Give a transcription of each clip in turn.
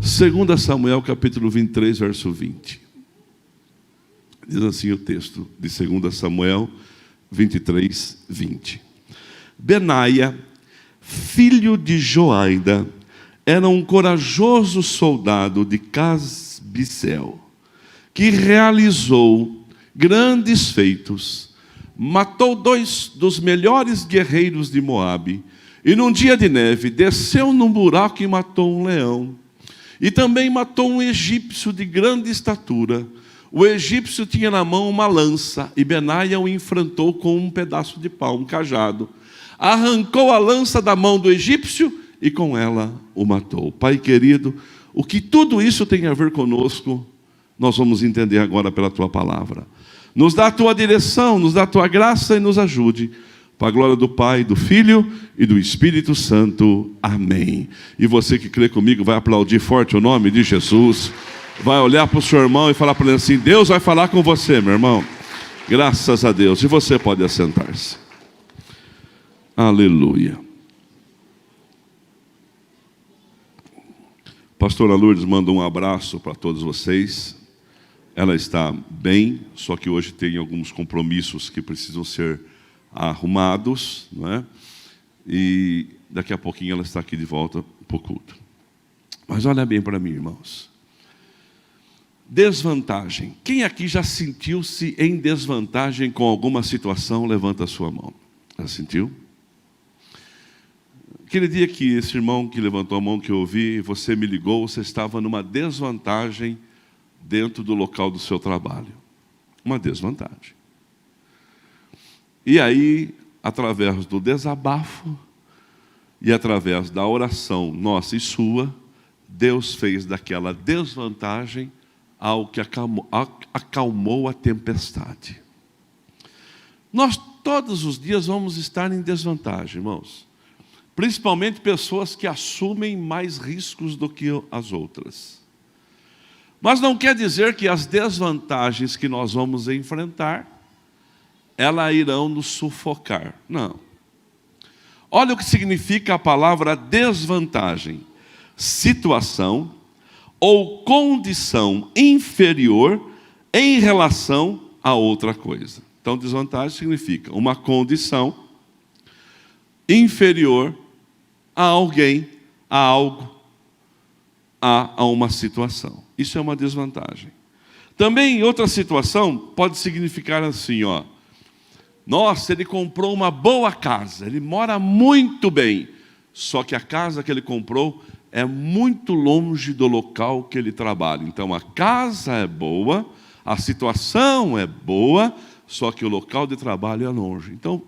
2 Samuel capítulo 23, verso 20. Diz assim o texto de 2 Samuel 23, 20. Benaia, filho de Joaida, era um corajoso soldado de Casbicel, que realizou grandes feitos, matou 2 dos melhores guerreiros de Moabe, e num dia de neve desceu num buraco e matou um leão, e também matou um egípcio de grande estatura. O egípcio tinha na mão uma lança, e Benaia o enfrentou com um pedaço de pau, um cajado. Arrancou a lança da mão do egípcio e com ela o matou. Pai querido, o que tudo isso tem a ver conosco, nós vamos entender agora pela Tua palavra. Nos dá a Tua direção, nos dá a Tua graça e nos ajude. Para a glória do Pai, do Filho e do Espírito Santo. Amém. E você que crê comigo vai aplaudir forte o nome de Jesus. Vai olhar para o seu irmão e falar para ele assim: Deus vai falar com você, meu irmão. Graças a Deus. E você pode assentar-se. Aleluia. Pastora Lourdes manda um abraço para todos vocês. Ela está bem, só que hoje tem alguns compromissos que precisam ser arrumados, não é? E daqui a pouquinho ela está aqui de volta para o culto. Mas olha bem para mim, irmãos. Desvantagem. Quem aqui já sentiu-se em desvantagem com alguma situação? Levanta a sua mão. Já sentiu? Aquele dia que esse irmão que levantou a mão que eu ouvi, você me ligou, você estava numa desvantagem dentro do local do seu trabalho. Uma desvantagem. E aí, através do desabafo e através da oração nossa e sua, Deus fez daquela desvantagem algo que acalmou a tempestade. Nós todos os dias vamos estar em desvantagem, irmãos. Principalmente pessoas que assumem mais riscos do que as outras. Mas não quer dizer que as desvantagens que nós vamos enfrentar, elas irão nos sufocar. Não. Olha o que significa a palavra desvantagem. Situação ou condição inferior em relação a outra coisa. Então, desvantagem significa uma condição inferior a alguém, a algo, a uma situação. Isso é uma desvantagem. Também, outra situação pode significar assim, ó. Nossa, ele comprou uma boa casa, ele mora muito bem, só que a casa que ele comprou é muito longe do local que ele trabalha. Então a casa é boa, a situação é boa, só que o local de trabalho é longe. Então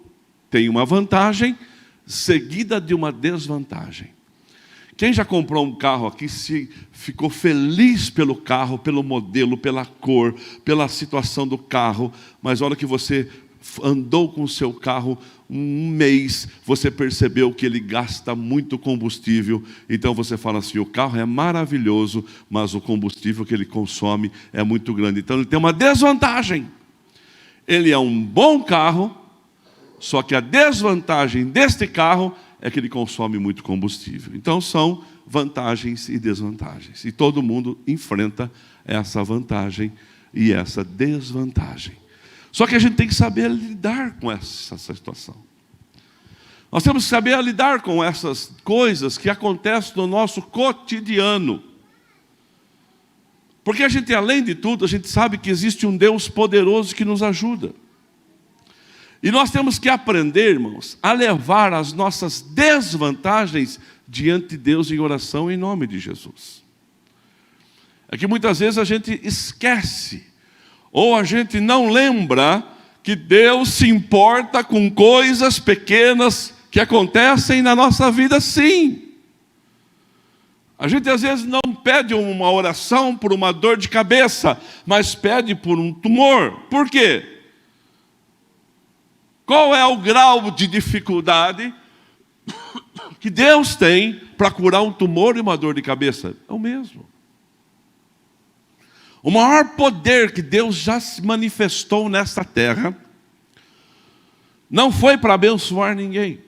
tem uma vantagem seguida de uma desvantagem. Quem já comprou um carro aqui se ficou feliz pelo carro, pelo modelo, pela cor, pela situação do carro, mas a hora que você andou com o seu carro um mês, você percebeu que ele gasta muito combustível, então você fala assim, o carro é maravilhoso, mas o combustível que ele consome é muito grande. Então ele tem uma desvantagem. Ele é um bom carro, só que a desvantagem deste carro é que ele consome muito combustível. Então são vantagens e desvantagens. E todo mundo enfrenta essa vantagem e essa desvantagem. Só que a gente tem que saber lidar com essa situação. Nós temos que saber lidar com essas coisas que acontecem no nosso cotidiano. Porque a gente, além de tudo, a gente sabe que existe um Deus poderoso que nos ajuda. E nós temos que aprender, irmãos, a levar as nossas desvantagens diante de Deus em oração em nome de Jesus. É que muitas vezes a gente esquece, ou a gente não lembra que Deus se importa com coisas pequenas que acontecem na nossa vida, sim. A gente às vezes não pede uma oração por uma dor de cabeça, mas pede por um tumor. Por quê? Qual é o grau de dificuldade que Deus tem para curar um tumor e uma dor de cabeça? É o mesmo. O maior poder que Deus já se manifestou nesta terra não foi para abençoar ninguém.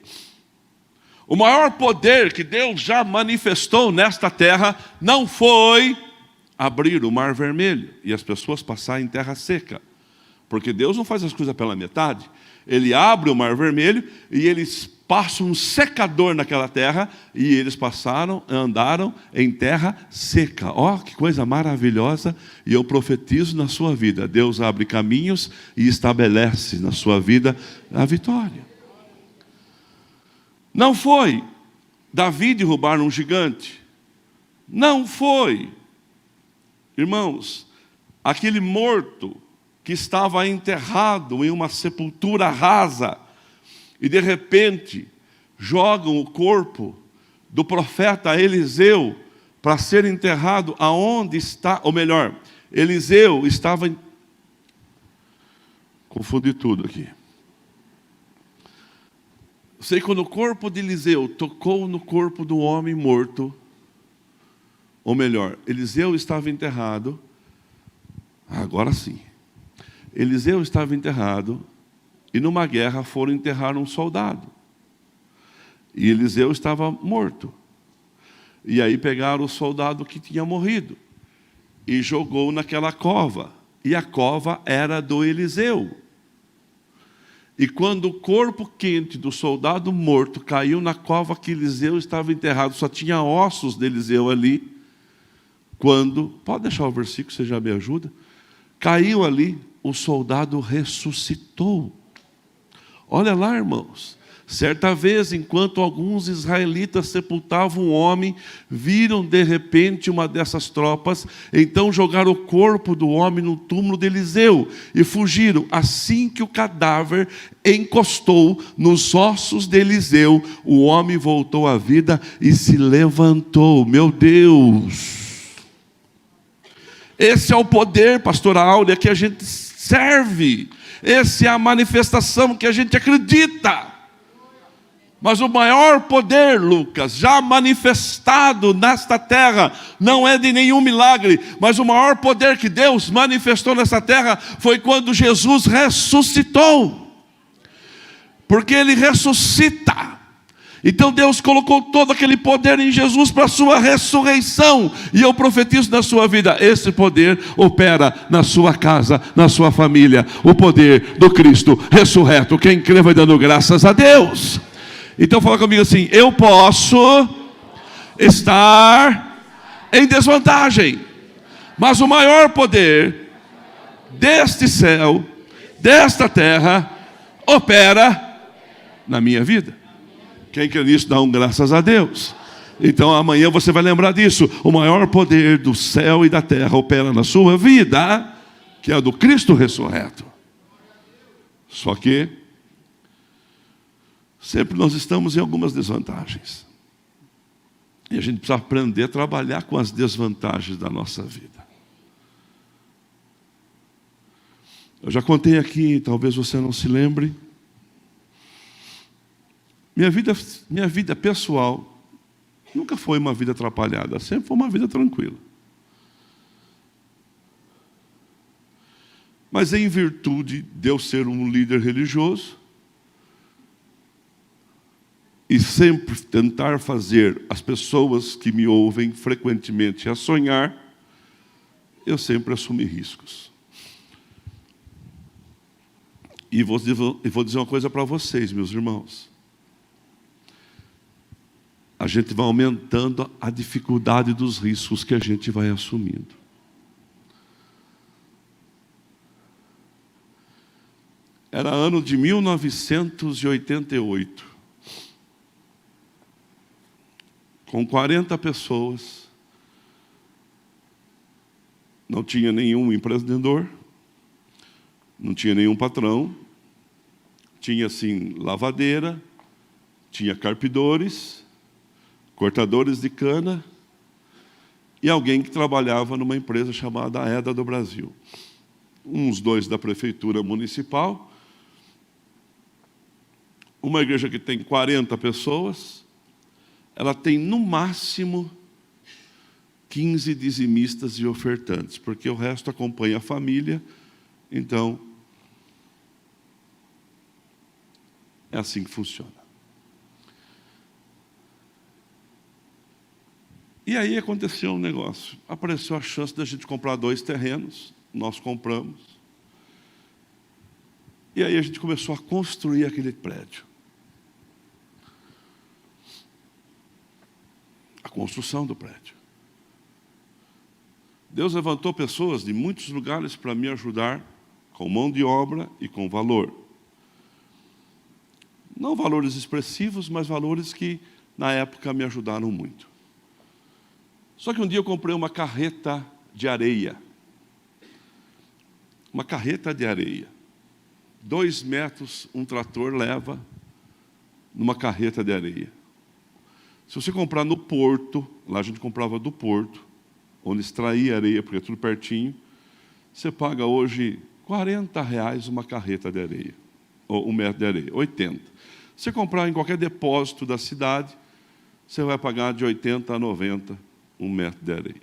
O maior poder que Deus já manifestou nesta terra não foi abrir o Mar Vermelho e as pessoas passarem em terra seca. Porque Deus não faz as coisas pela metade. Ele abre o Mar Vermelho e eles passam um secador naquela terra e eles andaram em terra seca. Ó, que coisa maravilhosa! E eu profetizo na sua vida. Deus abre caminhos e estabelece na sua vida a vitória. Não foi Davi derrubar um gigante. Não foi. Irmãos, aquele morto que estava enterrado em uma sepultura rasa, e de repente jogam o corpo do profeta Eliseu para ser enterrado aonde está, ou melhor, Eliseu estava em... Confundi tudo aqui. Sei que quando o corpo de Eliseu tocou no corpo do homem morto, ou melhor, Eliseu estava enterrado, agora sim. Eliseu estava enterrado e numa guerra foram enterrar um soldado. E Eliseu estava morto. E aí pegaram o soldado que tinha morrido e jogou naquela cova. E a cova era do Eliseu. E quando o corpo quente do soldado morto caiu na cova que Eliseu estava enterrado, só tinha ossos de Eliseu ali. Pode deixar o versículo, você já me ajuda? Caiu ali, o soldado ressuscitou. Olha lá, irmãos. Certa vez, enquanto alguns israelitas sepultavam um homem, viram de repente uma dessas tropas, então jogaram o corpo do homem no túmulo de Eliseu e fugiram. Assim que o cadáver encostou nos ossos de Eliseu, o homem voltou à vida e se levantou. Meu Deus! Esse é o poder, pastora Áurea, que a gente serve. Essa é a manifestação que a gente acredita. Mas o maior poder, Lucas, já manifestado nesta terra, não é de nenhum milagre, mas o maior poder que Deus manifestou nessa terra foi quando Jesus ressuscitou. Porque Ele ressuscita. Então Deus colocou todo aquele poder em Jesus para a sua ressurreição. E eu profetizo na sua vida, esse poder opera na sua casa, na sua família. O poder do Cristo ressurreto. Quem crê vai dando graças a Deus. Então fala comigo assim: eu posso estar em desvantagem, mas o maior poder deste céu, desta terra, opera na minha vida. Quem quer nisso, dá graças a Deus. Então amanhã você vai lembrar disso. O maior poder do céu e da terra opera na sua vida, que é o do Cristo ressurreto. Só que sempre nós estamos em algumas desvantagens. E a gente precisa aprender a trabalhar com as desvantagens da nossa vida. Eu já contei aqui, talvez você não se lembre. Minha vida pessoal nunca foi uma vida atrapalhada, sempre foi uma vida tranquila. Mas em virtude de eu ser um líder religioso, e sempre tentar fazer as pessoas que me ouvem frequentemente a sonhar, eu sempre assumi riscos. E vou dizer uma coisa para vocês, meus irmãos. A gente vai aumentando a dificuldade dos riscos que a gente vai assumindo. Era ano de 1988. Com 40 pessoas. Não tinha nenhum empreendedor. Não tinha nenhum patrão. Tinha, assim, lavadeira. Tinha carpidores. Cortadores de cana, e alguém que trabalhava numa empresa chamada EDA do Brasil. Uns dois da prefeitura municipal, uma igreja que tem 40 pessoas, ela tem no máximo 15 dizimistas e ofertantes, porque o resto acompanha a família, então é assim que funciona. E aí aconteceu um negócio. Apareceu a chance da gente comprar 2 terrenos. Nós compramos. E aí a gente começou a construir aquele prédio. A construção do prédio. Deus levantou pessoas de muitos lugares para me ajudar com mão de obra e com valor. Não valores expressivos, mas valores que na época me ajudaram muito. Só que um dia eu comprei uma carreta de areia. Uma carreta de areia. 2 metros um trator leva numa carreta de areia. Se você comprar no porto, lá a gente comprava do porto, onde extraía areia, porque é tudo pertinho, você paga hoje R$ 40 uma carreta de areia, ou 1 metro de areia, 80. Se você comprar em qualquer depósito da cidade, você vai pagar de 80 a 90 1 metro de areia.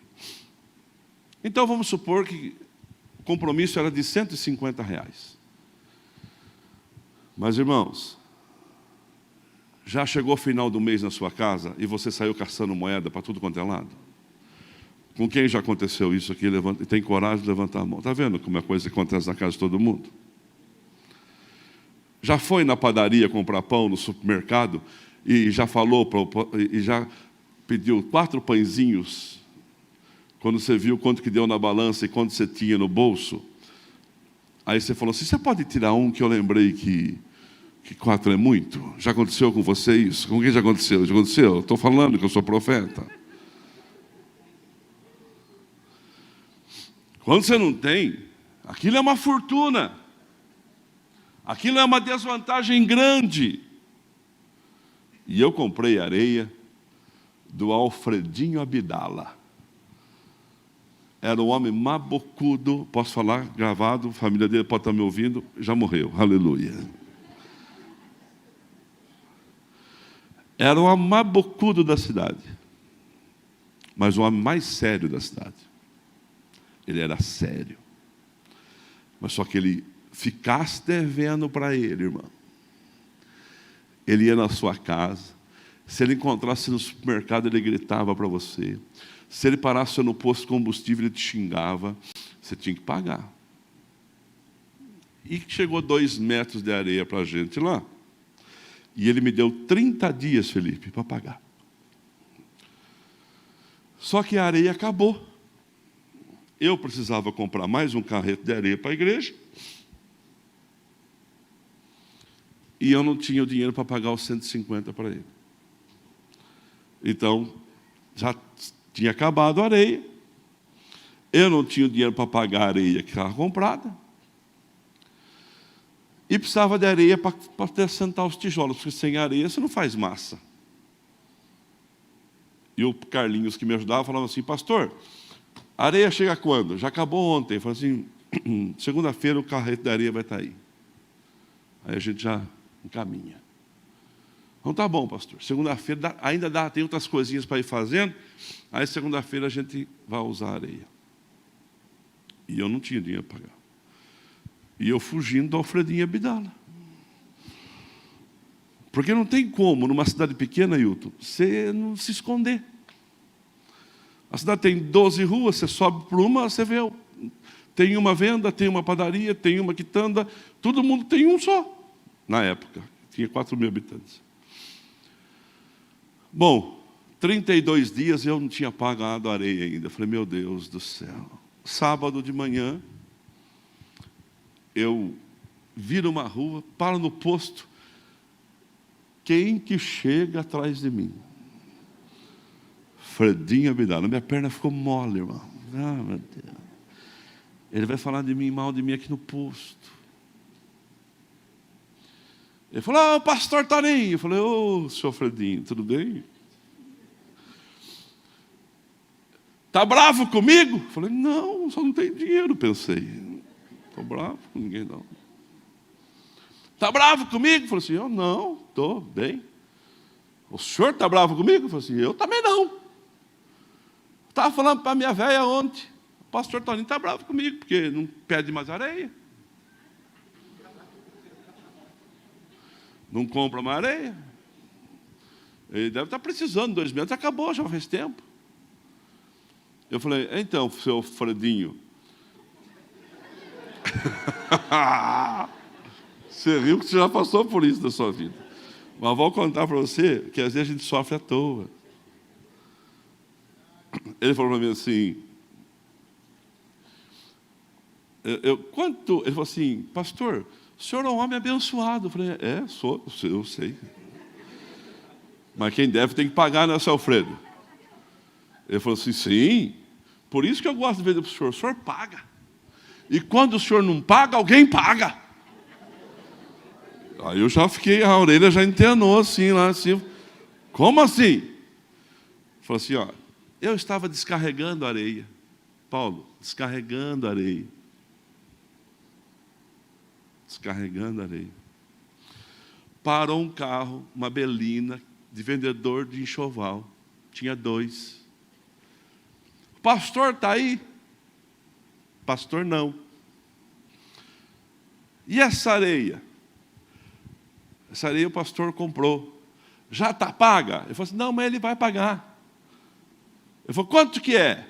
Então vamos supor que o compromisso era de R$ 150. Mas, irmãos, já chegou o final do mês na sua casa e você saiu caçando moeda para tudo quanto é lado? Com quem já aconteceu isso aqui? Levanta, tem coragem de levantar a mão. Está vendo como é coisa que acontece na casa de todo mundo? Já foi na padaria comprar pão no supermercado e já falou, e já pediu 4 pãezinhos, quando você viu quanto que deu na balança e quanto você tinha no bolso? Aí você falou assim, você pode tirar um que eu lembrei que 4 é muito? Já aconteceu com você isso? Com quem já aconteceu? Já aconteceu? Estou falando que eu sou profeta. Quando você não tem, aquilo é uma fortuna. Aquilo é uma desvantagem grande. E eu comprei areia do Alfredinho Abdala. Era um homem mabocudo, posso falar, gravado, a família dele pode estar me ouvindo, já morreu, aleluia. Era o homem mabocudo da cidade, mas o homem mais sério da cidade. Ele era sério. Mas só que ele ficasse devendo para ele, irmão. Ele ia na sua casa, se ele encontrasse no supermercado, ele gritava para você. Se ele parasse no posto de combustível, ele te xingava. Você tinha que pagar. E chegou 2 metros de areia para a gente lá. E ele me deu 30 dias, Felipe, para pagar. Só que a areia acabou. Eu precisava comprar mais um carreto de areia para a igreja. E eu não tinha o dinheiro para pagar os 150 para ele. Então, já tinha acabado a areia. Eu não tinha o dinheiro para pagar a areia que estava comprada. E precisava de areia para assentar os tijolos, porque sem areia você não faz massa. E o Carlinhos, que me ajudava, falava assim, pastor, a areia chega quando? Já acabou ontem. Eu falei assim, segunda-feira o carreto da areia vai estar aí. Aí a gente já encaminha. Então tá bom, pastor. Segunda-feira ainda dá, tem outras coisinhas para ir fazendo. Aí segunda-feira a gente vai usar a areia. E eu não tinha dinheiro para pagar. E eu fugindo do Alfredinho Abdala. Porque não tem como, numa cidade pequena, Hilton, você não se esconder. A cidade tem 12 ruas, você sobe por uma, você vê. Tem uma venda, tem uma padaria, tem uma quitanda. Todo mundo tem um só. Na época, tinha 4.000 habitantes. Bom, 32 dias eu não tinha pagado a areia ainda. Eu falei, meu Deus do céu. Sábado de manhã, eu viro uma rua, paro no posto. Quem que chega atrás de mim? Fredinho Abdala. Minha perna ficou mole, irmão. Ah, meu Deus. Ele vai falar de mim, mal de mim aqui no posto. Ele falou, pastor Toninho. Eu falei, senhor Fredinho, tudo bem? Está bravo comigo? Eu falei, não, só não tenho dinheiro, pensei. Estou bravo com ninguém, não. Está bravo comigo? Eu falei assim, eu não, estou bem. O senhor está bravo comigo? Eu falei assim, eu também não. Estava falando para a minha velha ontem, o pastor Toninho está bravo comigo, porque não pede mais areia. Não compra mais areia. Ele deve estar precisando, 2 meses, acabou, já faz tempo. Eu falei, então, seu Fredinho. Você riu que você já passou por isso na sua vida. Mas vou contar para você que às vezes a gente sofre à toa. Ele falou para mim assim, ele falou assim, pastor, o senhor é um homem abençoado. Eu falei, sou, eu sei. Mas quem deve tem que pagar, né, seu Alfredo? Ele falou assim, sim, por isso que eu gosto de ver para o senhor paga. E quando o senhor não paga, alguém paga. Aí eu já fiquei, a orelha já entenou assim, lá assim. Como assim? Ele falou assim, ó, eu estava descarregando areia. Paulo, descarregando areia. Descarregando areia. Parou um carro, uma belina, de vendedor de enxoval. Tinha 2. O pastor está aí? Pastor, não. E essa areia? Essa areia o pastor comprou. Já está paga? Ele falou assim, não, mas ele vai pagar. Ele falou, quanto que é?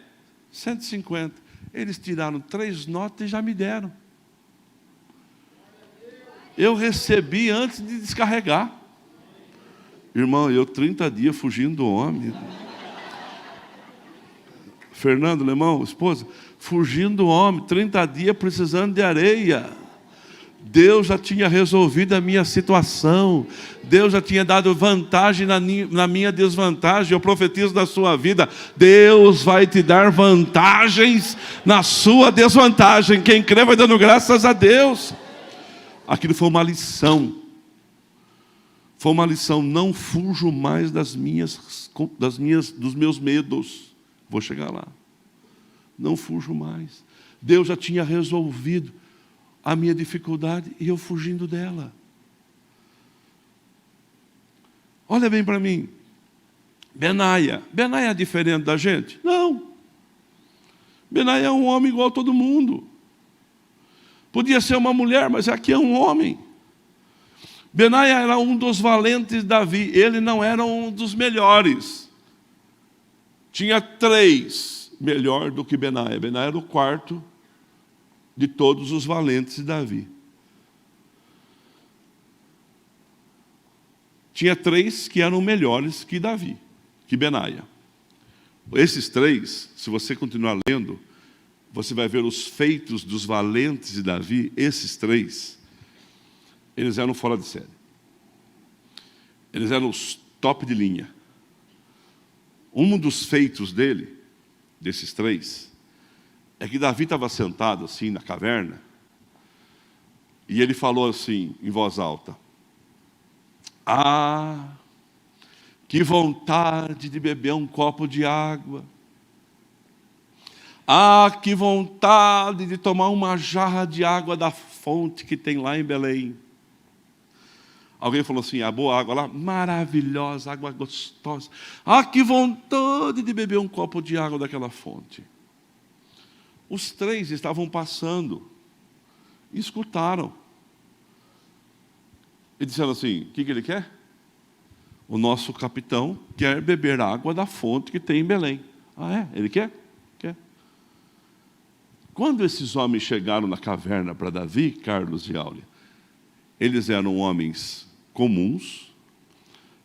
150. Eles tiraram 3 notas e já me deram. Eu recebi antes de descarregar. Irmão, eu 30 dias fugindo do homem. Fernando, irmão, esposa, fugindo do homem, 30 dias precisando de areia. Deus já tinha resolvido a minha situação. Deus já tinha dado vantagem na minha desvantagem. Eu profetizo na sua vida, Deus vai te dar vantagens na sua desvantagem. Quem crê vai dando graças a Deus. Aquilo foi uma lição. Foi uma lição. Não fujo mais dos meus medos. Vou chegar lá. Não fujo mais. Deus já tinha resolvido a minha dificuldade e eu fugindo dela. Olha bem para mim. Benaia é diferente da gente? Não. Benaia é um homem igual a todo mundo. Podia ser uma mulher, mas aqui é um homem. Benaia era um dos valentes de Davi. Ele não era um dos melhores. Tinha 3 melhor do que Benaia. Benaia era o 4º de todos os valentes de Davi. Tinha 3 que eram melhores que Davi, que Benaia. Esses 3, se você continuar lendo, você vai ver os feitos dos valentes de Davi. Esses 3, eles eram fora de série. Eles eram os top de linha. Um dos feitos dele, desses 3, é que Davi estava sentado assim na caverna e ele falou assim em voz alta, ah, que vontade de beber um copo de água. Ah, que vontade de tomar uma jarra de água da fonte que tem lá em Belém. Alguém falou assim, a boa água lá, maravilhosa, água gostosa. Ah, que vontade de beber um copo de água daquela fonte. Os 3 estavam passando e escutaram. E disseram assim, o que ele quer? O nosso capitão quer beber água da fonte que tem em Belém. Ah, é? Ele quer? Quer. Quando esses homens chegaram na caverna para Davi, Carlos e Áurea, eles eram homens comuns,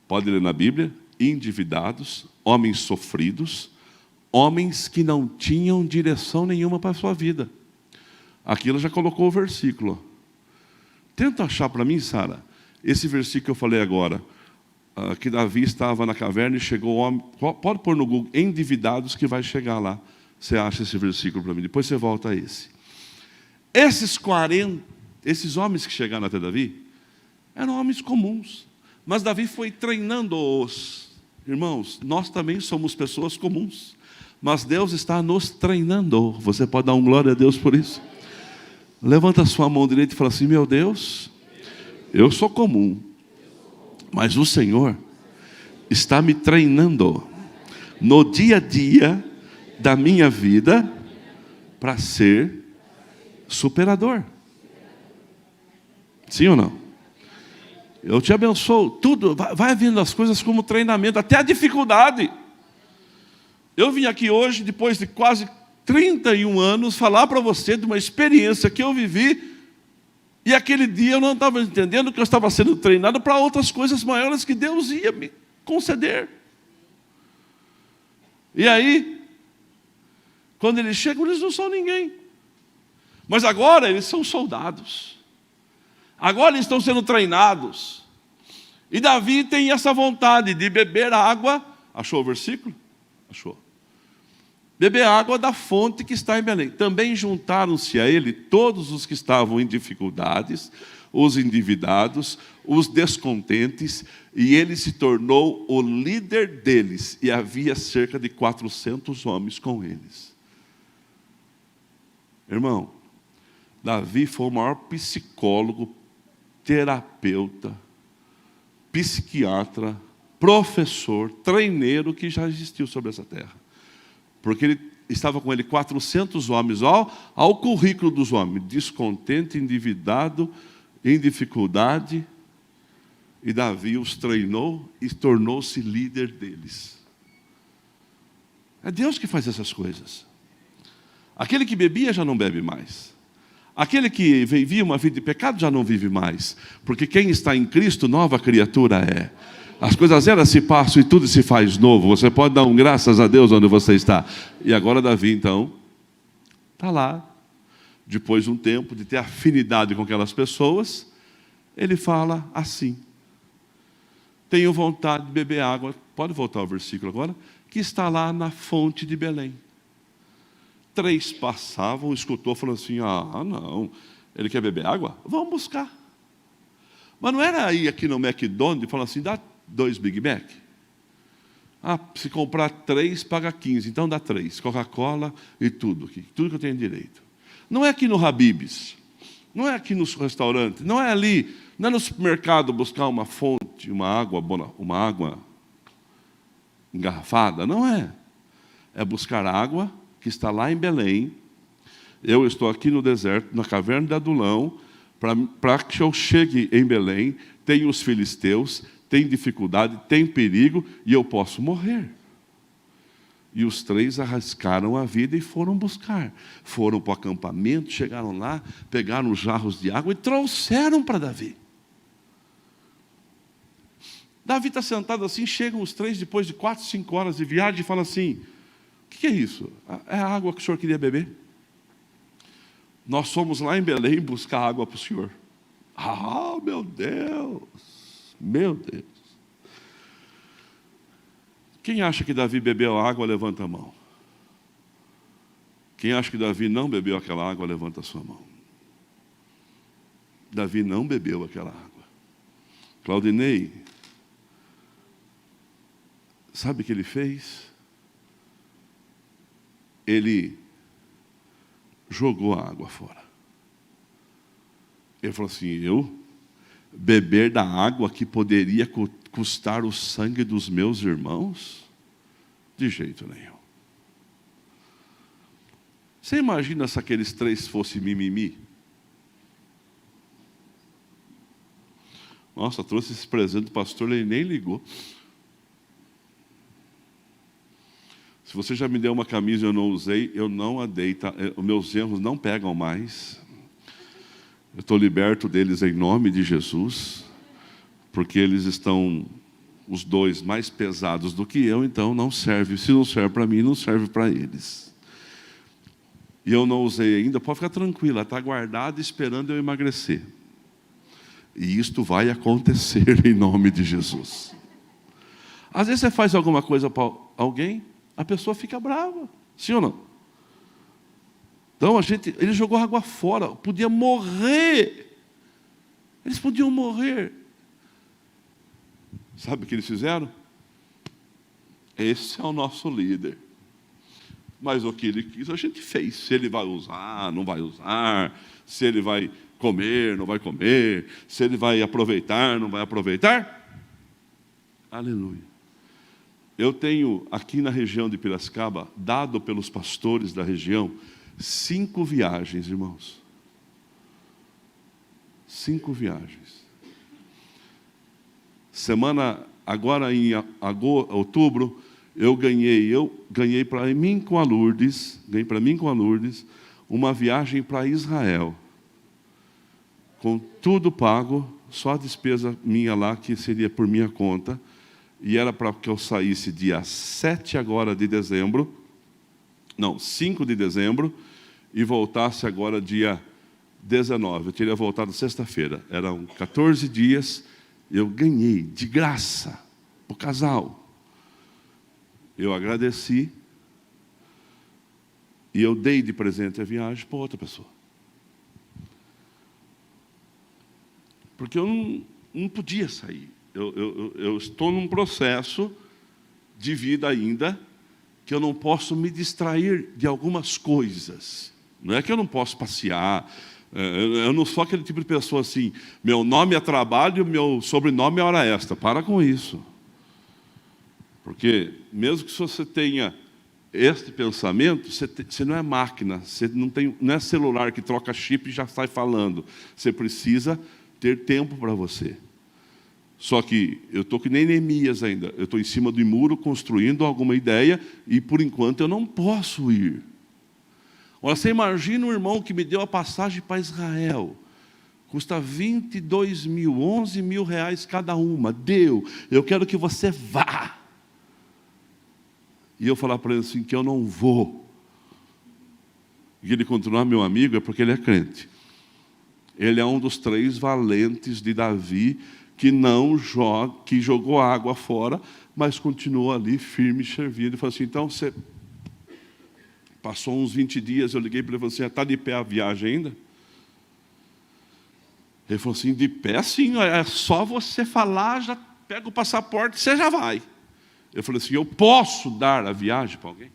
pode ler na Bíblia, endividados, homens sofridos, homens que não tinham direção nenhuma para a sua vida. Aqui ela já colocou o versículo. Tenta achar para mim, Sara, esse versículo que eu falei agora, que Davi estava na caverna e chegou o homem, pode pôr no Google, endividados, que vai chegar lá. Você acha esse versículo para mim, depois você volta a esse. Esses homens que chegaram até Davi, eram homens comuns, mas Davi foi treinando-os. Irmãos, nós também somos pessoas comuns, mas Deus está nos treinando. Você pode dar um glória a Deus por isso? Levanta a sua mão direita e fala assim, meu Deus, eu sou comum, mas o Senhor está me treinando no dia a dia da minha vida para ser superador. Sim ou não? Eu te abençoo. Tudo, vai vindo as coisas como treinamento, até a dificuldade. Eu vim aqui hoje, depois de quase 31 anos, falar para você de uma experiência que eu vivi, e aquele dia eu não estava entendendo que eu estava sendo treinado para outras coisas maiores que Deus ia me conceder. E aí, quando eles chegam, eles não são ninguém. Mas agora eles são soldados. Agora eles estão sendo treinados. E Davi tem essa vontade de beber água. Achou o versículo? Achou. Beber água da fonte que está em Belém. Também juntaram-se a ele todos os que estavam em dificuldades, os endividados, os descontentes, e ele se tornou o líder deles, e havia cerca de 400 homens com eles. Irmão, Davi foi o maior psicólogo, terapeuta, psiquiatra, professor, treineiro que já existiu sobre essa terra. Porque ele estava com ele 400 homens, ao currículo dos homens: descontente, endividado, em dificuldade. E Davi os treinou e tornou-se líder deles. É Deus que faz essas coisas. Aquele que bebia já não bebe mais. Aquele que vivia uma vida de pecado já não vive mais. Porque quem está em Cristo, nova criatura é. As coisas elas se passam e tudo se faz novo. Você pode dar graças a Deus onde você está. E agora Davi, então, está lá. Depois de um tempo de ter afinidade com aquelas pessoas, ele fala assim: tenho vontade de beber água. Pode voltar ao versículo agora. Que está lá na fonte de Belém. 3 passavam, escutou, falou assim: não, ele quer beber água? Vamos buscar. Mas não era aí aqui no McDonald's e falar assim: dá 2 Big Mac. Se comprar 3, paga 15, então dá 3. Coca-Cola e tudo aqui, tudo que eu tenho direito. Não é aqui no Habib's, não é aqui nos restaurantes, não é ali, não é no supermercado buscar uma fonte, uma água engarrafada, não é. É buscar água que está lá em Belém. Eu estou aqui no deserto, na caverna de Adulão, para que eu chegue em Belém, tem os filisteus, tem dificuldade, tem perigo, e eu posso morrer. E os 3 arriscaram a vida e foram buscar. Foram para o acampamento, chegaram lá, pegaram os jarros de água e trouxeram para Davi. Davi está sentado assim, chegam os 3 depois de 4, 5 horas de viagem e fala assim: o que é isso? É a água que o senhor queria beber? Nós fomos lá em Belém buscar água para o senhor. Meu Deus! Meu Deus! Quem acha que Davi bebeu a água, levanta a mão. Quem acha que Davi não bebeu aquela água, levanta a sua mão. Davi não bebeu aquela água. Claudinei, sabe o que ele fez? Ele jogou a água fora. Ele falou assim: eu beber da água que poderia custar o sangue dos meus irmãos? De jeito nenhum. Você imagina se aqueles 3 fossem mimimi? Nossa, trouxe esse presente do pastor, ele nem ligou. Se você já me deu uma camisa e eu não usei, eu não a dei, tá? Os meus erros não pegam mais. Eu estou liberto deles em nome de Jesus, porque eles estão, os 2, mais pesados do que eu, então não serve. Se não serve para mim, não serve para eles. E eu não usei ainda, pode ficar tranquila, está guardado esperando eu emagrecer. E isto vai acontecer em nome de Jesus. Às vezes você faz alguma coisa para alguém, a pessoa fica brava, sim ou não? Então ele jogou água fora, podia morrer. Eles podiam morrer. Sabe o que eles fizeram? Esse é o nosso líder. Mas o que ele quis, a gente fez. Se ele vai usar, não vai usar. Se ele vai comer, não vai comer. Se ele vai aproveitar, não vai aproveitar. Aleluia. Eu tenho, aqui na região de Piracicaba, dado pelos pastores da região, 5 viagens, irmãos. 5 viagens. Agora em outubro, eu ganhei para mim com a Lourdes, uma viagem para Israel, com tudo pago, só a despesa minha lá, que seria por minha conta, e era para que eu saísse dia 7 agora de dezembro, não, 5 de dezembro, e voltasse agora dia 19. Eu teria voltado sexta-feira. Eram 14 dias, eu ganhei de graça o casal. Eu agradeci e eu dei de presente a viagem para outra pessoa. Porque eu não podia sair. Eu estou num processo de vida ainda que eu não posso me distrair de algumas coisas. Não é que eu não posso passear. Eu não sou aquele tipo de pessoa assim, meu nome é trabalho, meu sobrenome é hora extra. Para com isso. Porque mesmo que você tenha este pensamento, você não é máquina, você não é celular que troca chip e já sai falando. Você precisa ter tempo para você. Só que eu estou que nem Neemias ainda. Eu estou em cima do muro construindo alguma ideia e, por enquanto, eu não posso ir. Agora, você imagina um irmão que me deu a passagem para Israel. Custa 22 mil, 11 mil reais cada uma. Deu, eu quero que você vá. E eu falar para ele assim, que eu não vou. E ele continuar meu amigo, é porque ele é crente. Ele é um dos 3 valentes de Davi, que jogou água fora, mas continuou ali firme, servindo. Ele falou assim, então você... Passou uns 20 dias, eu liguei para ele e falei assim, está de pé a viagem ainda? Ele falou assim, de pé sim, é só você falar, já pega o passaporte, você já vai. Eu falei assim, eu posso dar a viagem para alguém?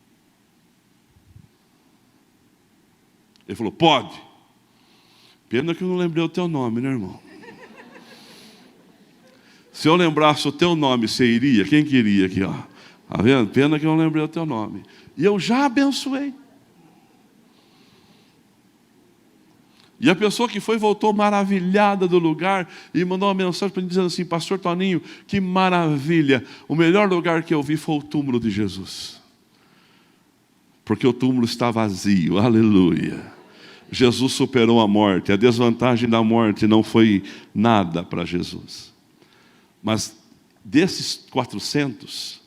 Ele falou, pode. Pena que eu não lembrei o teu nome, né, irmão? Se eu lembrasse o teu nome, você iria? Quem queria aqui, ó? Tá vendo? Pena que eu não lembrei o teu nome. E eu já abençoei. E a pessoa que foi, voltou maravilhada do lugar e mandou uma mensagem para mim dizendo assim, pastor Toninho, que maravilha. O melhor lugar que eu vi foi o túmulo de Jesus. Porque o túmulo está vazio, aleluia. Jesus superou a morte, a desvantagem da morte não foi nada para Jesus. Mas desses 400,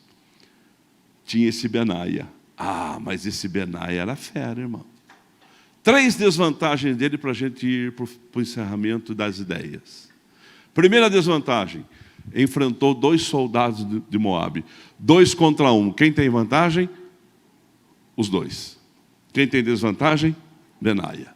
tinha esse Benaia. Ah, mas esse Benaia era fera, irmão. 3 desvantagens dele para a gente ir para o encerramento das ideias. Primeira desvantagem, enfrentou 2 soldados de Moabe. 2 contra 1. Quem tem vantagem? Os 2. Quem tem desvantagem? Benaia.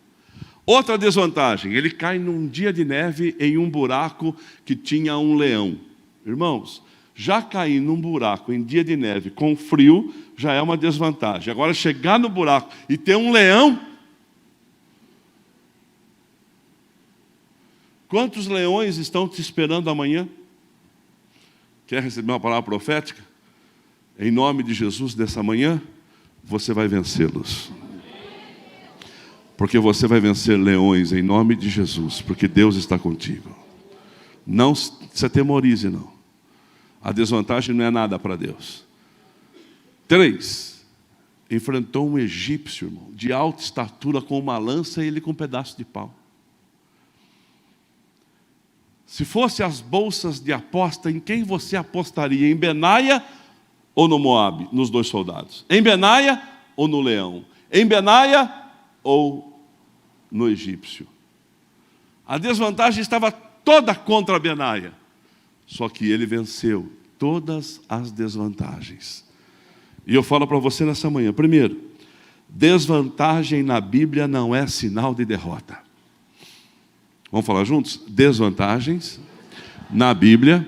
Outra desvantagem, ele cai num dia de neve em um buraco que tinha um leão. Irmãos, já cair num buraco em dia de neve com frio já é uma desvantagem. Agora chegar no buraco e ter um leão. Quantos leões estão te esperando amanhã? Quer receber uma palavra profética? Em nome de Jesus, dessa manhã, você vai vencê-los. Porque você vai vencer leões em nome de Jesus, porque Deus está contigo. Não se atemorize, não. A desvantagem não é nada para Deus. 3, enfrentou um egípcio, irmão, de alta estatura, com uma lança e ele com um pedaço de pau. Se fosse as bolsas de aposta, em quem você apostaria? Em Benaia ou no Moabe? Nos 2 soldados. Em Benaia ou no leão? Em Benaia ou no egípcio? A desvantagem estava toda contra Benaia. Só que ele venceu todas as desvantagens. E eu falo para você nessa manhã. Primeiro, desvantagem na Bíblia não é sinal de derrota. Vamos falar juntos? Desvantagens na Bíblia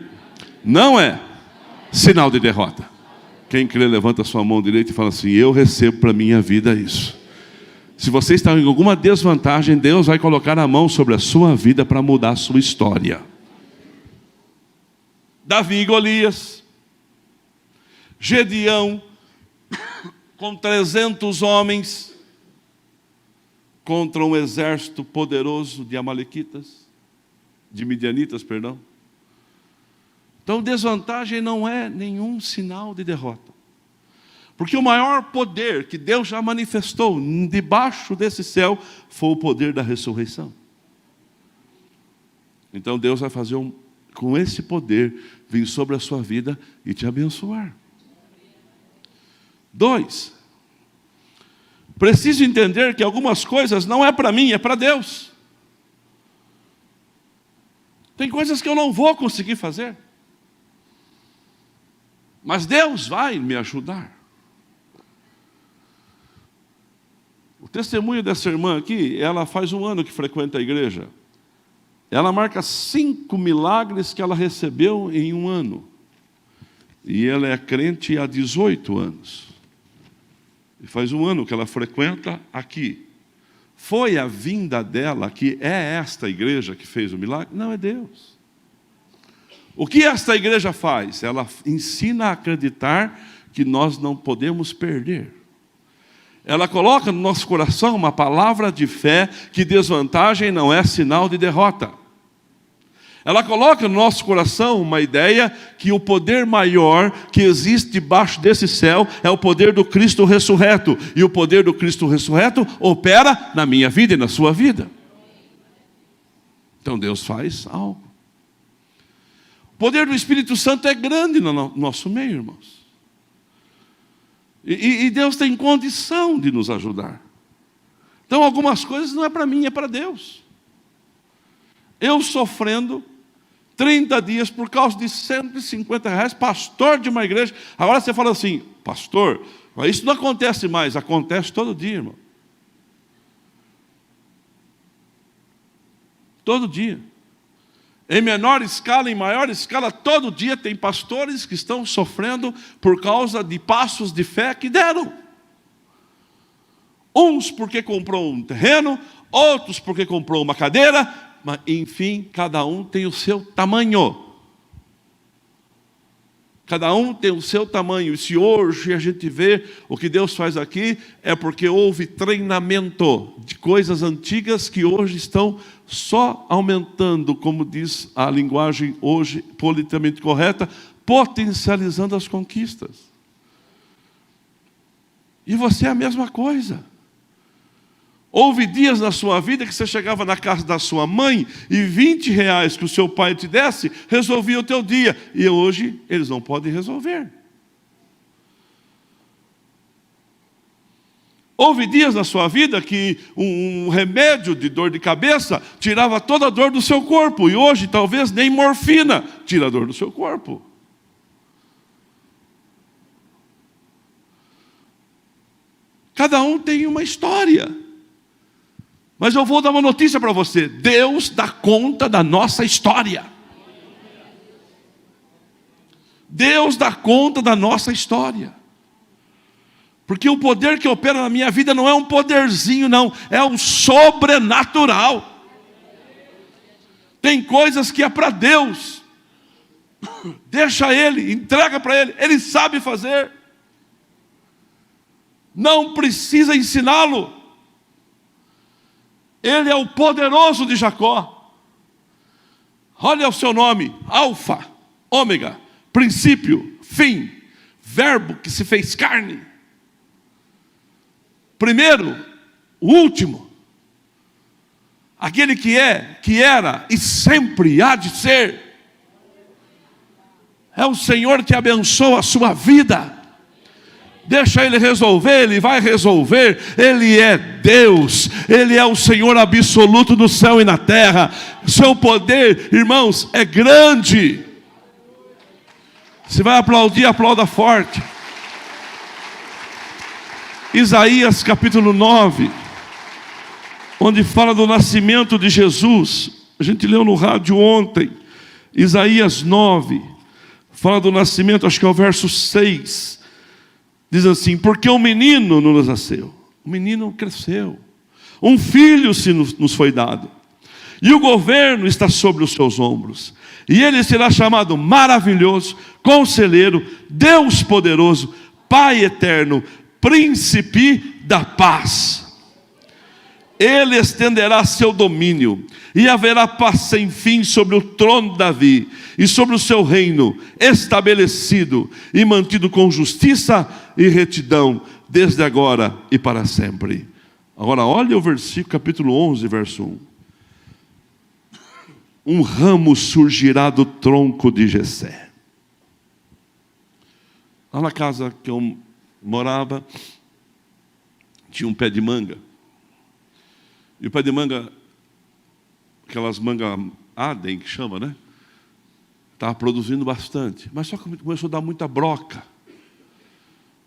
não é sinal de derrota. Quem crê, levanta a sua mão direita e fala assim, eu recebo para a minha vida isso. Se você está em alguma desvantagem, Deus vai colocar a mão sobre a sua vida para mudar a sua história. Davi e Golias. Gedeão, com 300 homens, contra um exército poderoso de amalequitas, de midianitas, perdão. Então, desvantagem não é nenhum sinal de derrota. Porque o maior poder que Deus já manifestou debaixo desse céu foi o poder da ressurreição. Então Deus vai fazer com esse poder vir sobre a sua vida e te abençoar. 2, preciso entender que algumas coisas não é para mim, é para Deus. Tem coisas que eu não vou conseguir fazer, mas Deus vai me ajudar. O testemunho dessa irmã aqui, ela faz 1 ano que frequenta a igreja. Ela marca 5 milagres que ela recebeu em 1 ano. E ela é crente há 18 anos. E faz 1 ano que ela frequenta aqui. Foi a vinda dela, que é esta igreja que fez o milagre? Não, é Deus. O que esta igreja faz? Ela ensina a acreditar que nós não podemos perder. Ela coloca no nosso coração uma palavra de fé, que desvantagem não é sinal de derrota. Ela coloca no nosso coração uma ideia que o poder maior que existe debaixo desse céu é o poder do Cristo ressurreto. E o poder do Cristo ressurreto opera na minha vida e na sua vida. Então Deus faz algo. O poder do Espírito Santo é grande no nosso meio, irmãos. E Deus tem condição de nos ajudar. Então algumas coisas não é para mim, é para Deus. Eu sofrendo 30 dias por causa de R$150, pastor de uma igreja. Agora você fala assim, pastor, mas isso não acontece mais. Acontece todo dia, irmão. Todo dia. Em menor escala, em maior escala, todo dia tem pastores que estão sofrendo por causa de passos de fé que deram. Uns porque comprou um terreno, outros porque comprou uma cadeira, mas enfim, cada um tem o seu tamanho. Cada um tem o seu tamanho. E se hoje a gente vê o que Deus faz aqui, é porque houve treinamento de coisas antigas que hoje estão só aumentando, como diz a linguagem hoje politicamente correta, potencializando as conquistas. E você é a mesma coisa. Houve dias na sua vida que você chegava na casa da sua mãe e R$20 que o seu pai te desse resolvia o teu dia. E hoje eles não podem resolver. Houve dias na sua vida que um remédio de dor de cabeça tirava toda a dor do seu corpo. E hoje talvez nem morfina tira a dor do seu corpo. Cada um tem uma história. Mas eu vou dar uma notícia para você. Deus dá conta da nossa história. Deus dá conta da nossa história. Porque o poder que opera na minha vida não é um poderzinho, não. É um sobrenatural. Tem coisas que é para Deus. Deixa Ele, entrega para Ele. Ele sabe fazer. Não precisa ensiná-lo. Ele é o poderoso de Jacó. Olha o seu nome: Alfa, Ômega, princípio, fim, verbo que se fez carne. Primeiro, o último. Aquele que é, que era e sempre há de ser. É o Senhor que abençoa a sua vida. Deixa Ele resolver, Ele vai resolver. Ele é Deus, Ele é o Senhor absoluto no céu e na terra. Seu poder, irmãos, é grande. Se vai aplaudir, aplauda forte. Isaías capítulo 9, onde fala do nascimento de Jesus. A gente leu no rádio ontem. Isaías 9, fala do nascimento, acho que é o verso 6. Diz assim: porque um menino nos nasceu, um menino cresceu, um filho nos foi dado, e o governo está sobre os seus ombros, e ele será chamado Maravilhoso, Conselheiro, Deus Poderoso, Pai Eterno, Príncipe da Paz. Ele estenderá seu domínio, e haverá paz sem fim sobre o trono de Davi, e sobre o seu reino, estabelecido e mantido com justiça e retidão, desde agora e para sempre. Agora olha o versículo, capítulo 11, verso 1. Um ramo surgirá do tronco de Jessé. Lá na casa que eu morava, tinha um pé de manga. E o pé de manga, aquelas mangas Adem, que chama, né? Estava produzindo bastante. Mas só que começou a dar muita broca.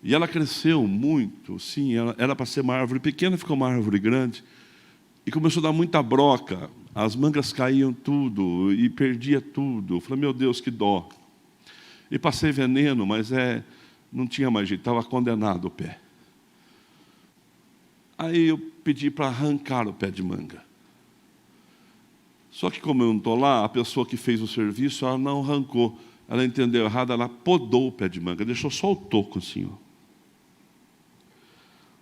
E ela cresceu muito, sim. Ela era para ser uma árvore pequena, ficou uma árvore grande. E começou a dar muita broca. As mangas caíam tudo e perdia tudo. Eu falei, meu Deus, que dó. E passei veneno, mas não tinha mais jeito, estava condenado o pé. Aí eu pedi para arrancar o pé de manga. Só que como eu não estou lá, a pessoa que fez o serviço, ela não arrancou. Ela entendeu errado, ela podou o pé de manga, deixou só o toco assim, ó.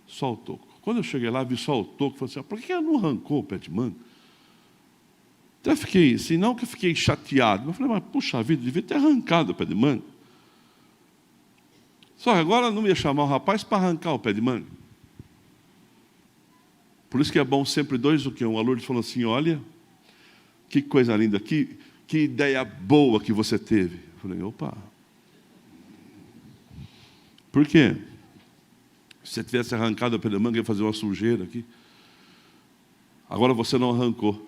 Só o toco. Quando eu cheguei lá, vi só o toco, falei assim, por que ela não arrancou o pé de manga? Até fiquei assim, não que eu fiquei chateado, mas falei, mas puxa vida, devia ter arrancado o pé de manga. Só que agora não ia chamar o rapaz para arrancar o pé de manga. Por isso que é bom sempre dois do que um. A Lourdes falou assim, olha, que coisa linda, que ideia boa que você teve. Eu falei, opa. Por quê? Se você tivesse arrancado o pé de manga, ia fazer uma sujeira aqui. Agora você não arrancou.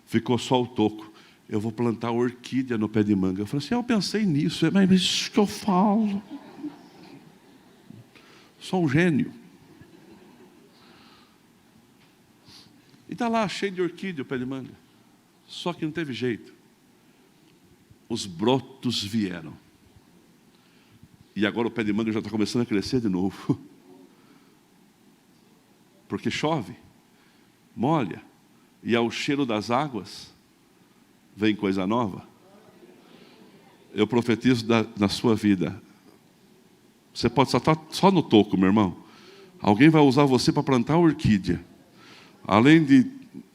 Ficou só o toco. Eu vou plantar orquídea no pé de manga. Eu falei assim, eu pensei nisso, mas isso que eu falo. Sou um gênio. E está lá, cheio de orquídea o pé de manga. Só que não teve jeito. Os brotos vieram. E agora o pé de manga já está começando a crescer de novo. Porque chove, molha, e ao cheiro das águas, vem coisa nova. Eu profetizo na sua vida. Você pode estar só no toco, meu irmão. Alguém vai usar você para plantar orquídea. Além de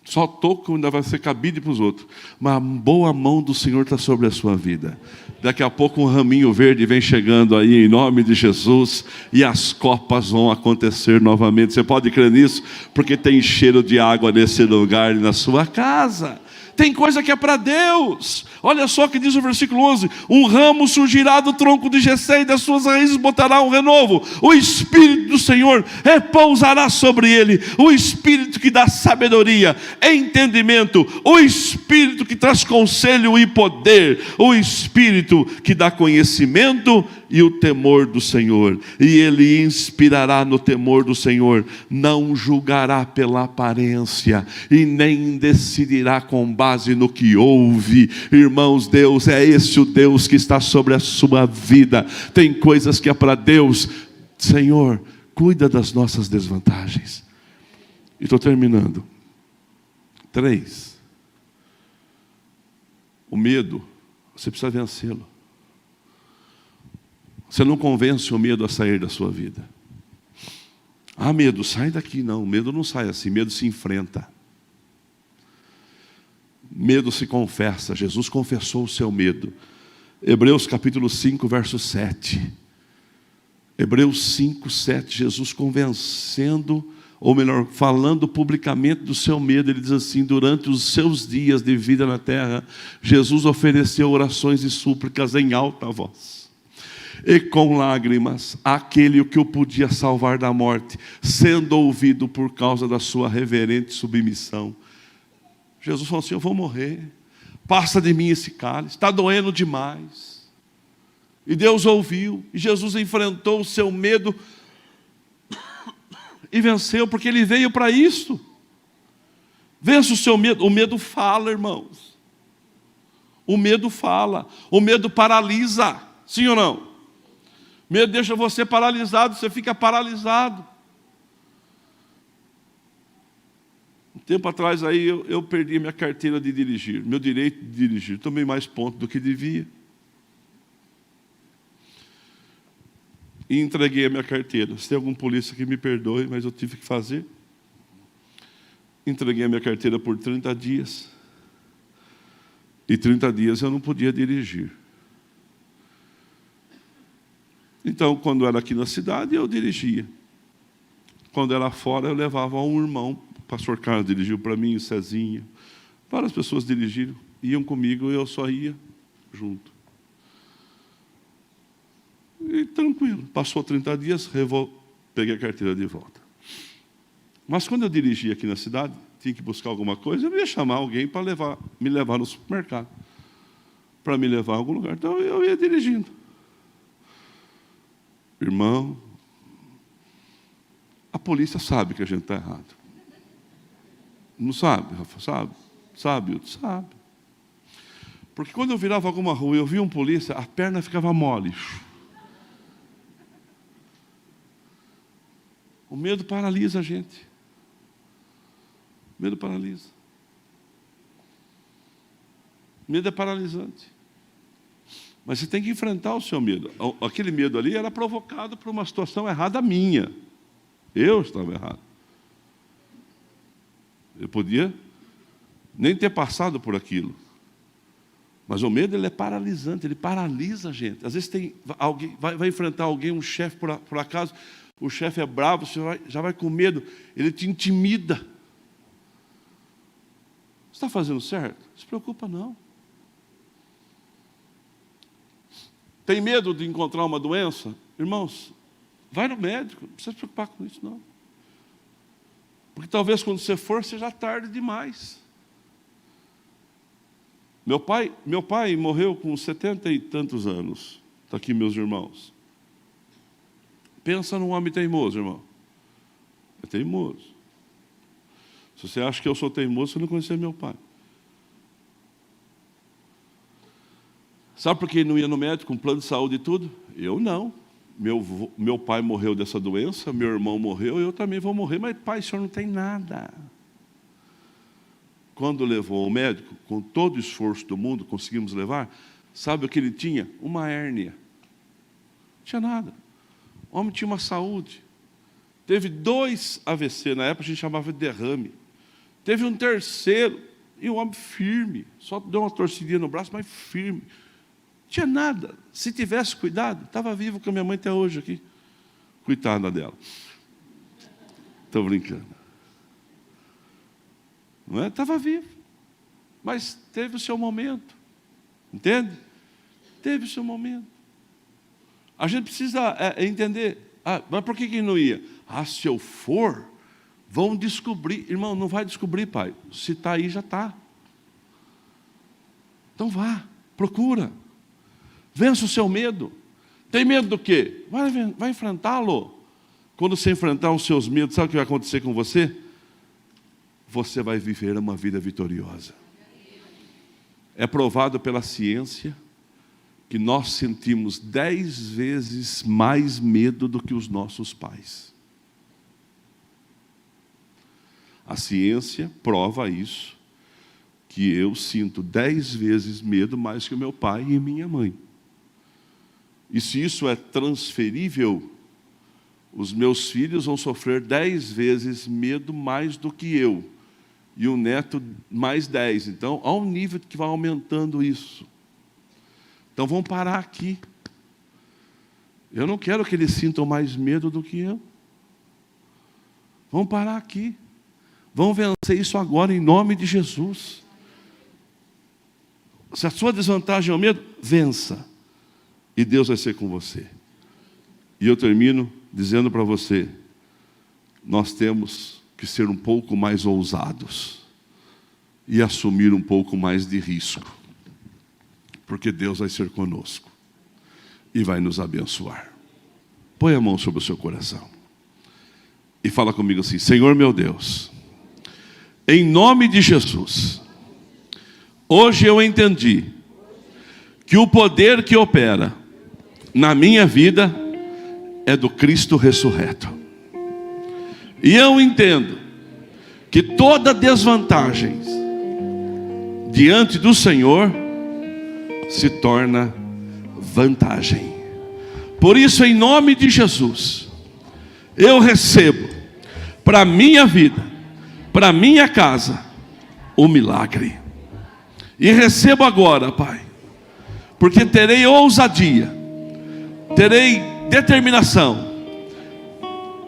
só toco, ainda vai ser cabide para os outros. Mas a boa mão do Senhor está sobre a sua vida. Daqui a pouco um raminho verde vem chegando aí em nome de Jesus. E as copas vão acontecer novamente. Você pode crer nisso? Porque tem cheiro de água nesse lugar e na sua casa. Tem coisa que é para Deus. Olha só o que diz o versículo 11. Um ramo surgirá do tronco de Jessé e das suas raízes botará um renovo. O Espírito do Senhor repousará sobre ele. O Espírito que dá sabedoria, entendimento. O Espírito que traz conselho e poder. O Espírito que dá conhecimento e o temor do Senhor. E ele inspirará no temor do Senhor. Não julgará pela aparência e nem decidirá com base no que ouve. Irmãos, Deus é esse o Deus que está sobre a sua vida. Tem coisas que é para Deus. Senhor, cuida das nossas desvantagens. E estou terminando. 3. O medo, você precisa vencê-lo. Você não convence o medo a sair da sua vida. Ah, medo, sai daqui. Não, o medo não sai assim, medo se enfrenta. Medo se confessa. Jesus confessou o seu medo. Hebreus capítulo 5, verso 7. Hebreus 5, 7. Jesus convencendo, ou melhor, falando publicamente do seu medo. Ele diz assim, durante os seus dias de vida na terra, Jesus ofereceu orações e súplicas em alta voz. E com lágrimas, aquele que o podia salvar da morte, sendo ouvido por causa da sua reverente submissão. Jesus falou assim, eu vou morrer, passa de mim esse cálice, está doendo demais. E Deus ouviu, e Jesus enfrentou o seu medo, e venceu, porque Ele veio para isso. Vença o seu medo. O medo fala, irmãos. O medo fala, o medo paralisa, sim ou não? Medo deixa você paralisado, você fica paralisado. Um tempo atrás aí eu perdi minha carteira de dirigir, meu direito de dirigir. Tomei mais ponto do que devia. E entreguei a minha carteira. Se tem algum polícia que me perdoe, mas eu tive que fazer. Entreguei a minha carteira por 30 dias. E 30 dias eu não podia dirigir. Então, quando era aqui na cidade, eu dirigia. Quando era fora, eu levava um irmão. O pastor Carlos dirigiu para mim, o Cezinha. Várias pessoas dirigiram, iam comigo, eu só ia junto. E tranquilo. Passou 30 dias, peguei a carteira de volta. Mas quando eu dirigia aqui na cidade, tinha que buscar alguma coisa, eu ia chamar alguém para me levar no supermercado. Para me levar a algum lugar. Então eu ia dirigindo. Irmão, a polícia sabe que a gente está errado. Não sabe, Rafa? Sabe? Sabe? Sabe. Porque quando eu virava alguma rua e eu via um polícia, a perna ficava mole. O medo paralisa a gente. O medo paralisa. O medo é paralisante. Mas você tem que enfrentar o seu medo. Aquele medo ali era provocado por uma situação errada minha. Eu estava errado. Eu podia nem ter passado por aquilo. Mas o medo, ele é paralisante, ele paralisa a gente. Às vezes tem alguém, vai enfrentar alguém, um chefe, por acaso, o chefe é bravo, você já vai com medo, ele te intimida. Você está fazendo certo? Não se preocupa, não. Tem medo de encontrar uma doença? Irmãos, vai no médico, não precisa se preocupar com isso, não. Porque talvez quando você for, seja tarde demais. Meu pai morreu com 70 e tantos anos. Está aqui meus irmãos. Pensa num homem teimoso, irmão. É teimoso. Se você acha que eu sou teimoso, você não conheceu meu pai. Sabe por que ele não ia no médico com plano de saúde e tudo? Eu não. Meu pai morreu dessa doença, meu irmão morreu, eu também vou morrer. Mas pai, o senhor não tem nada. Quando levou ao médico, com todo o esforço do mundo, conseguimos levar, sabe o que ele tinha? Uma hérnia. Não tinha nada. O homem tinha uma saúde. Teve 2 AVC, na época a gente chamava de derrame. Teve um terceiro, e o homem firme. Só deu uma torcidinha no braço, mas firme. Não tinha nada. Se tivesse cuidado, estava vivo com a minha mãe até hoje aqui. Coitada dela. Estou brincando. Não é? Estava vivo. Mas teve o seu momento. Entende? Teve o seu momento. A gente precisa entender. Mas por que não ia? Se eu for, vão descobrir. Irmão, não vai descobrir, pai. Se está aí, já está. Então vá, procura. Vença o seu medo. Tem medo do quê? Vai enfrentá-lo. Quando você enfrentar os seus medos, sabe o que vai acontecer com você? Você vai viver uma vida vitoriosa. É provado pela ciência que nós sentimos 10 vezes mais medo do que os nossos pais. A ciência prova isso, que eu sinto 10 vezes medo mais que o meu pai e minha mãe. E se isso é transferível, os meus filhos vão sofrer 10 vezes medo mais do que eu. E o neto mais 10. Então, há um nível que vai aumentando isso. Então, vamos parar aqui. Eu não quero que eles sintam mais medo do que eu. Vamos parar aqui. Vamos vencer isso agora, em nome de Jesus. Se a sua desvantagem é o medo, vença. E Deus vai ser com você. E eu termino dizendo para você, nós temos que ser um pouco mais ousados e assumir um pouco mais de risco, porque Deus vai ser conosco e vai nos abençoar. Põe a mão sobre o seu coração e fala comigo assim: Senhor meu Deus, em nome de Jesus, hoje eu entendi que o poder que opera na minha vida é do Cristo ressurreto. E eu entendo que toda desvantagem diante do Senhor se torna vantagem. Por isso, em nome de Jesus, eu recebo para a minha vida para minha casa o milagre. E recebo agora, Pai, porque terei ousadia, terei determinação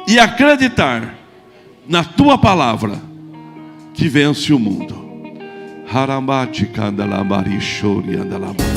e acreditar na tua palavra que vence o mundo. Haramati kandalabari shori andalabari.